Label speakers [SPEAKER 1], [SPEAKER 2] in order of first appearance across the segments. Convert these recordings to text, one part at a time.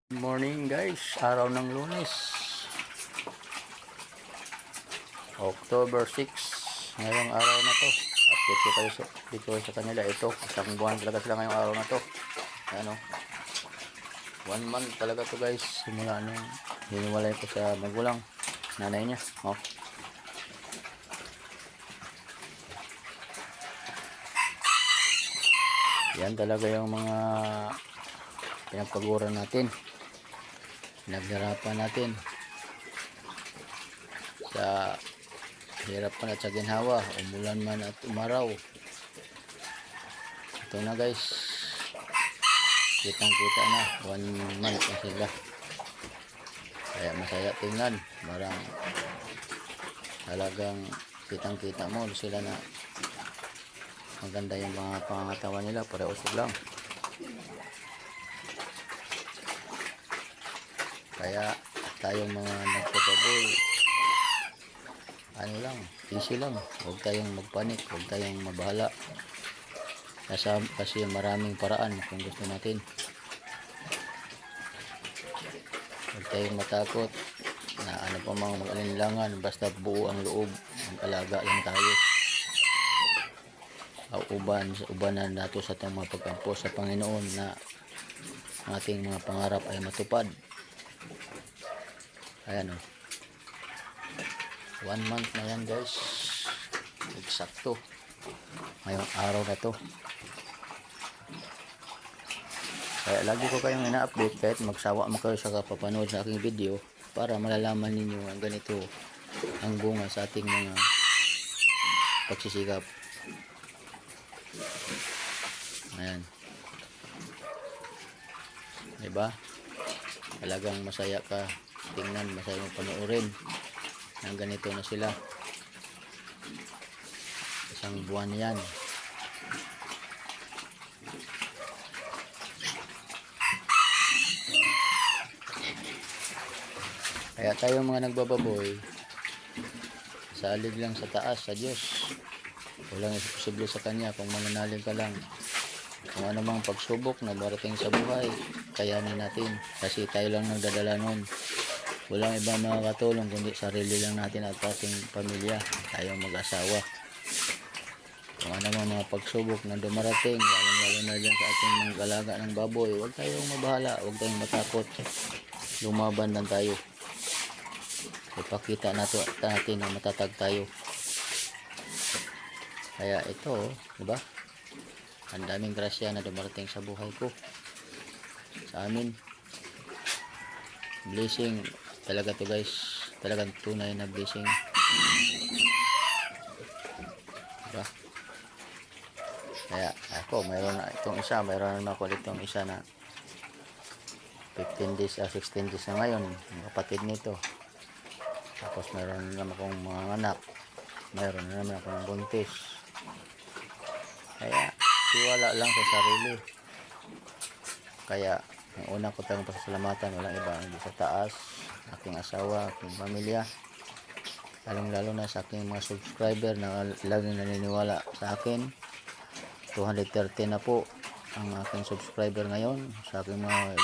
[SPEAKER 1] Good morning guys, araw ng Lunes, October 6. Ngayong araw na to, update ko kayo dito sa kanila. Ito, isang buwan talaga sila ngayong araw na to. Ano, 1 month talaga to guys, simula nung hiniwalay ko sa magulang, nanay niya. Yan talaga yung mga pinagpaguran natin, pinaghirapan natin sa hirap man at sa ginhawa, umulan man at umaraw. Ito na guys, kitang kita na 1 month na sila, kaya masaya tingnan. Marang talagang kitang kita mo sila na maganda yung mga pangangatawan nila, pareusog lang. Kaya tayong mga nagpapaboy, ano lang, easy lang, huwag tayong magpanik, huwag tayong mabahala, kasi maraming paraan kung gusto natin. Huwag tayong matakot na ano pa mang mag-alinlangan, basta buo ang loob, mag-alaga lang tayo. Ubanan nato sa itong mga pagkampo sa Panginoon na ating mga pangarap ay matupad. Ayan o, 1 month na yan guys, eksakto ngayong araw na to. Kaya lagi ko kayong ina-update kahit magsawa mo kayo sa kapapanood sa aking video, para malalaman ninyo ang ganito ang bunga sa ating mga pagsisikap. Ayan, diba? Talagang masaya ka tingnan, masaya mo panoorin ang ganito na sila. Isang buwan yan. Kaya tayo mga nagbababoy, salig lang sa taas, sa Diyos. Walang imposible sa Kanya kung mananalig ka lang. Kung anumang pagsubok na darating sa buhay, kayanin natin, kasi tayo lang nagdadala nun. Walang ibang makakatulong kundi sarili lang natin at ating pamilya, tayong mag-asawa. Kung anumang mga pagsubok na dumarating, lalong-lalo na dyan sa ating mag-alaga ng baboy, huwag tayong mabahala, huwag tayong matakot. Lumaban lang tayo. Ipakita natin na matatag tayo. Kaya ito, diba? Ang daming grasya na dumarating sa buhay ko, sa amin. Blessing talaga to guys, talagang tunay na blessing, diba? Kaya ako, mayroon na itong isa, mayroon na ako itong isa na 15 days, 16 days na ngayon, yung kapatid nito. Tapos mayroon naman akong mga anak, mayroon na naman akong buntis. Kaya tiwala lang sa sarili. Kaya ang una ko tayong pasasalamatan, walang iba hindi sa taas, aking asawa, aking pamilya, lalong lalo na sa aking mga subscriber na laging naniniwala sa akin. 230 na po ang aking subscriber ngayon. Sa aking mga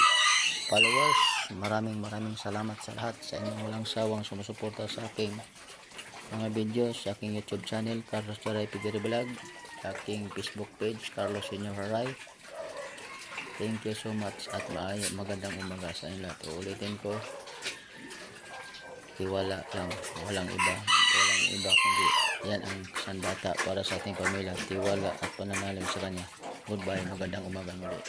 [SPEAKER 1] followers, maraming salamat sa lahat, sa inyong walang sawang sumusuporta sa aking mga videos, sa aking YouTube channel Carlos Haray Pigiri Vlog, sa aking Facebook page Carlos Senior Haray. Thank you so much at magandang umaga sa inyo lahat. Ulitin ko, tiwala lang, walang iba kundi yan ang sandata para sa ating pamilya, tiwala at pananalig sa Kanya. Goodbye, magandang umaga muli.